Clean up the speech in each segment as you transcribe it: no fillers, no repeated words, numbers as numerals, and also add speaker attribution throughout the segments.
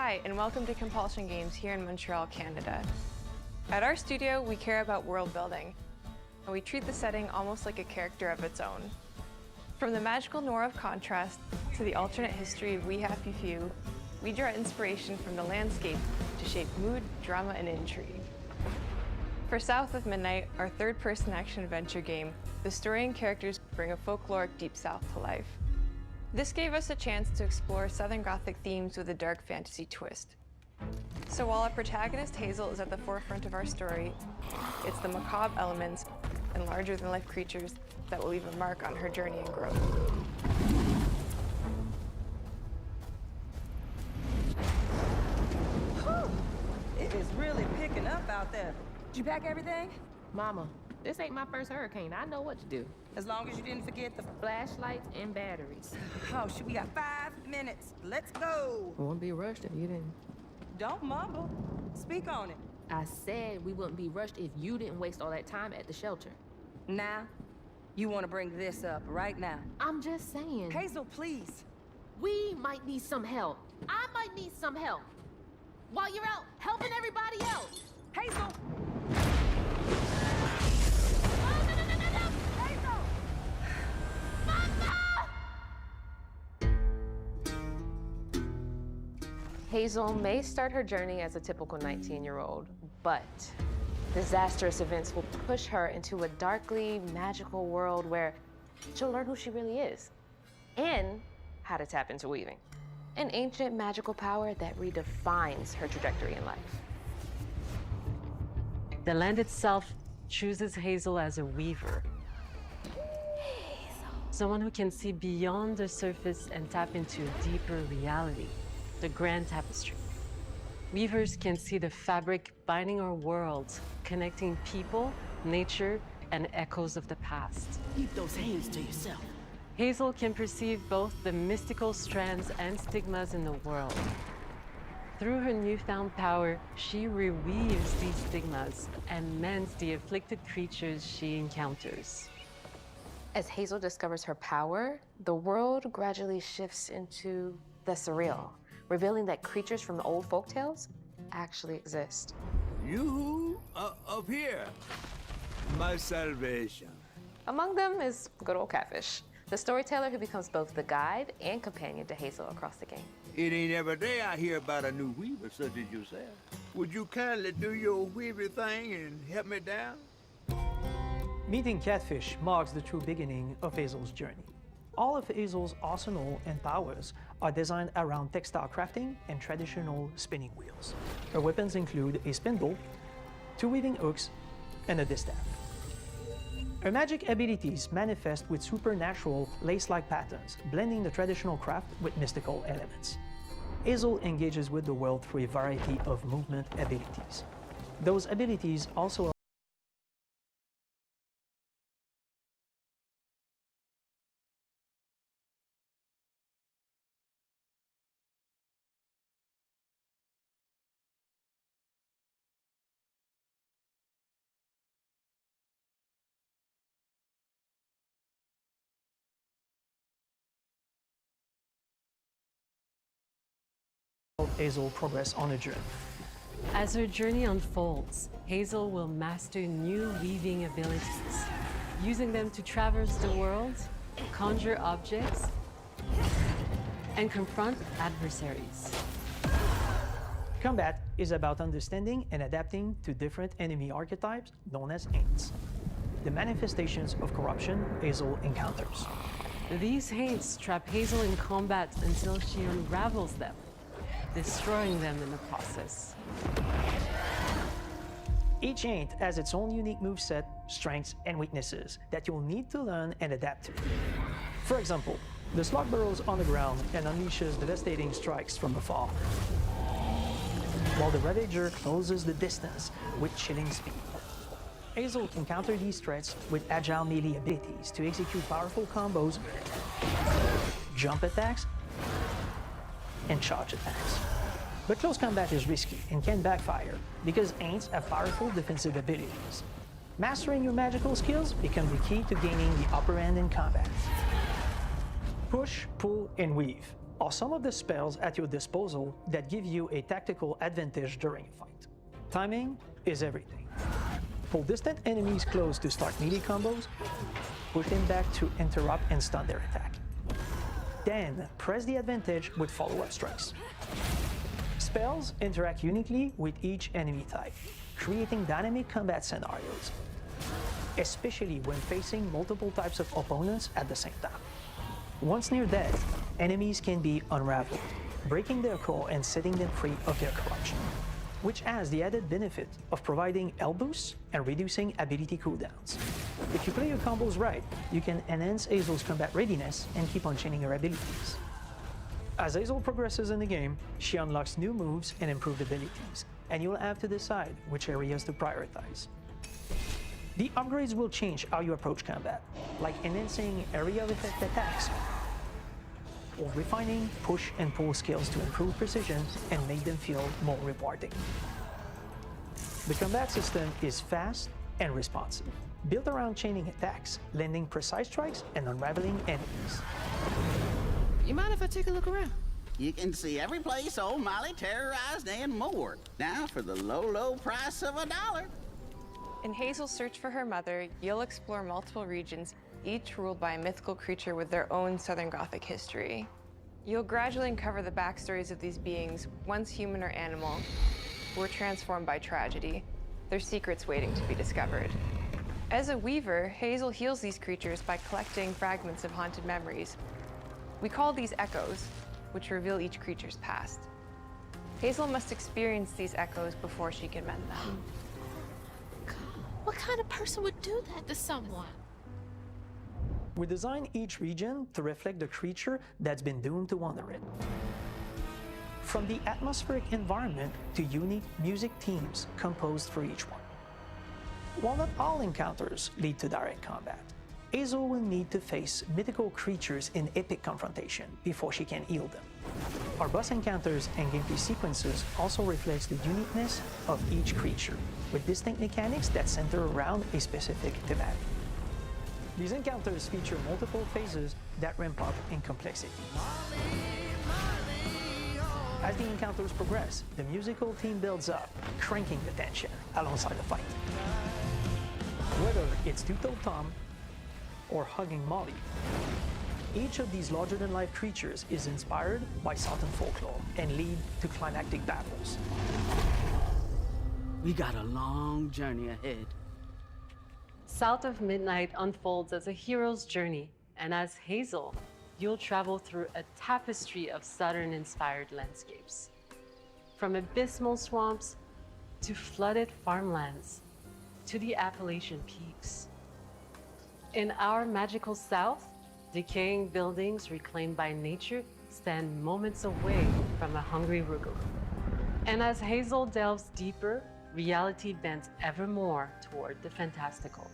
Speaker 1: Hi, and welcome to Compulsion Games here in Montreal, Canada. At our studio, we care about world building, and we treat the setting almost like a character of its own. From the magical noir of contrast to the alternate history of We Happy Few, we draw inspiration from the landscape to shape mood, drama, and intrigue. For South of Midnight, our third-person action-adventure game, the story and characters bring a folkloric Deep South to life. This gave us a chance to explore Southern Gothic themes with a dark fantasy twist. So while our protagonist Hazel is at the forefront of our story, it's the macabre elements and larger-than-life creatures that will leave a mark on her journey and growth.
Speaker 2: Whew. It is really picking up out there. Did you pack everything?
Speaker 3: Mama, this ain't my first hurricane. I know what to do.
Speaker 2: As long as you didn't forget the
Speaker 3: Flashlights and batteries.
Speaker 2: Oh, shoot, we got 5 minutes. Let's go.
Speaker 3: We wouldn't be rushed if you didn't.
Speaker 2: Don't mumble. Speak on it.
Speaker 3: I said we wouldn't be rushed if you didn't waste all that time at the shelter.
Speaker 2: Now, you want to bring this up right now.
Speaker 3: I'm just saying.
Speaker 2: Hazel, please.
Speaker 3: We might need some help. I might need some help. While you're out helping everybody else.
Speaker 2: Hazel!
Speaker 1: Hazel may start her journey as a typical 19-year-old, but disastrous events will push her into a darkly magical world where she'll learn who she really is and how to tap into weaving, an ancient magical power that redefines her trajectory in life.
Speaker 4: The land itself chooses Hazel as a weaver. Someone who can see beyond the surface and tap into a deeper reality, the grand tapestry. Weavers can see the fabric binding our world, connecting people, nature, and echoes of the past.
Speaker 5: Keep those hands to yourself.
Speaker 4: Hazel can perceive both the mystical strands and stigmas in the world. Through her newfound power, she reweaves these stigmas and mends the afflicted creatures she encounters.
Speaker 1: As Hazel discovers her power, the world gradually shifts into the surreal, revealing that creatures from the old folktales actually exist.
Speaker 6: You up here, my salvation.
Speaker 1: Among them is good old Catfish, the storyteller who becomes both the guide and companion to Hazel across the game.
Speaker 6: It ain't every day I hear about a new weaver such as yourself. Would you kindly do your weaver thing and help me down?
Speaker 7: Meeting Catfish marks the true beginning of Hazel's journey. All of Hazel's arsenal and powers are designed around textile crafting and traditional spinning wheels. Her weapons include a spindle, 2 weaving hooks, and a distaff. Her magic abilities manifest with supernatural lace-like patterns, blending the traditional craft with mystical elements. Hazel engages with the world through a variety of movement abilities. Those abilities also help Hazel progress on a journey.
Speaker 4: As her journey unfolds, Hazel will master new weaving abilities, using them to traverse the world, conjure objects, and confront adversaries.
Speaker 7: Combat is about understanding and adapting to different enemy archetypes known as Aints, the manifestations of corruption Hazel encounters.
Speaker 4: These haints trap Hazel in combat until she unravels them, destroying them in the process.
Speaker 7: Each Aint has its own unique moveset, strengths, and weaknesses that you'll need to learn and adapt to. For example, the slug burrows on the ground and unleashes devastating strikes from afar, while the Ravager closes the distance with chilling speed. Hazel can counter these threats with agile melee abilities to execute powerful combos, jump attacks, and charge attacks. But close combat is risky and can backfire because Aints have powerful defensive abilities. Mastering your magical skills becomes the key to gaining the upper hand in combat. Push, pull, and weave. are some of the spells at your disposal that give you a tactical advantage during a fight. Timing is everything. Pull distant enemies close to start melee combos, push them back to interrupt and stun their attack. Then press the advantage with follow-up strikes. Spells interact uniquely with each enemy type, creating dynamic combat scenarios, especially when facing multiple types of opponents at the same time. Once near death, enemies can be unraveled, breaking their core and setting them free of their corruption, which has the added benefit of providing health boosts and reducing ability cooldowns. If you play your combos right, you can enhance Hazel's combat readiness and keep on chaining her abilities. As Hazel progresses in the game, she unlocks new moves and improved abilities, and you'll have to decide which areas to prioritize. The upgrades will change how you approach combat, like enhancing area of effect attacks, or refining push and pull skills to improve precision and make them feel more rewarding. The combat system is fast and responsive, built around chaining attacks, landing precise strikes, and unraveling enemies.
Speaker 5: You mind if I take a look around?
Speaker 8: You can see every place old Molly terrorized and more. Now for the low, low price of $1.
Speaker 1: In Hazel's search for her mother, you'll explore multiple regions, each ruled by a mythical creature with their own Southern Gothic history. You'll gradually uncover the backstories of these beings, once human or animal, who were transformed by tragedy, their secrets waiting to be discovered. As a weaver, Hazel heals these creatures by collecting fragments of haunted memories. We call these echoes, which reveal each creature's past. Hazel must experience these echoes before she can mend them.
Speaker 3: What kind of person would do that to someone?
Speaker 7: We design each region to reflect the creature that's been doomed to wander it. From the atmospheric environment to unique music themes composed for each one. While not all encounters lead to direct combat, Hazel will need to face mythical creatures in epic confrontation before she can heal them. Our boss encounters and gameplay sequences also reflects the uniqueness of each creature, with distinct mechanics that center around a specific thematic. These encounters feature multiple phases that ramp up in complexity. As the encounters progress, the musical theme builds up, cranking the tension alongside the fight. Whether it's Two-Toed Tom or hugging Molly, each of these larger-than-life creatures is inspired by Southern folklore and lead to climactic battles.
Speaker 5: We got a long journey ahead.
Speaker 4: South of Midnight unfolds as a hero's journey, and as Hazel, you'll travel through a tapestry of Southern-inspired landscapes. From abysmal swamps to flooded farmlands to the Appalachian peaks. In our magical South, decaying buildings reclaimed by nature stand moments away from a hungry Rugal. And as Hazel delves deeper, reality bends ever more toward the fantastical.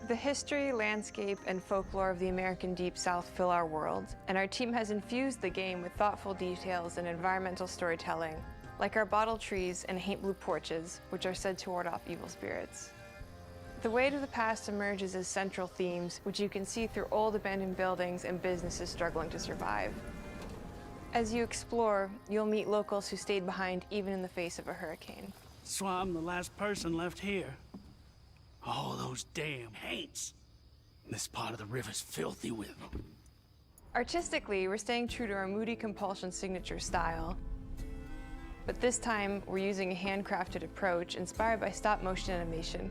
Speaker 1: The history, landscape, and folklore of the American Deep South fill our world, and our team has infused the game with thoughtful details and environmental storytelling, like our bottle trees and haint blue porches, which are said to ward off evil spirits. The Way to the Past emerges as central themes, which you can see through old abandoned buildings and businesses struggling to survive. As you explore, you'll meet locals who stayed behind even in the face of a hurricane.
Speaker 9: So I'm the last person left here. All those damn haints. This part of the river's filthy with them.
Speaker 1: Artistically, we're staying true to our moody compulsion signature style. But this time, we're using a handcrafted approach inspired by stop-motion animation,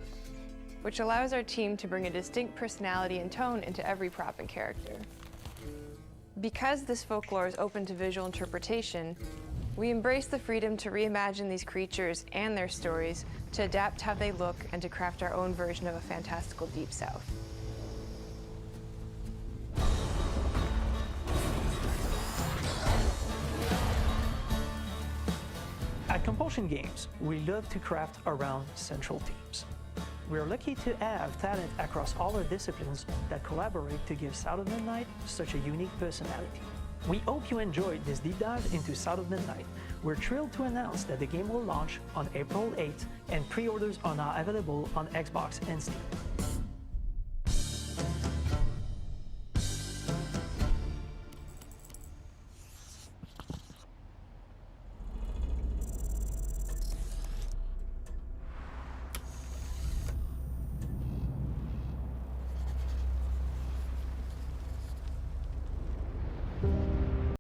Speaker 1: which allows our team to bring a distinct personality and tone into every prop and character. Because this folklore is open to visual interpretation, we embrace the freedom to reimagine these creatures and their stories, to adapt how they look, and to craft our own version of a fantastical Deep South.
Speaker 7: At Compulsion Games, we love to craft around central themes. We're lucky to have talent across all our disciplines that collaborate to give South of Midnight such a unique personality. We hope you enjoyed this deep dive into South of Midnight. We're thrilled to announce that the game will launch on April 8th, and pre-orders are now available on Xbox and Steam.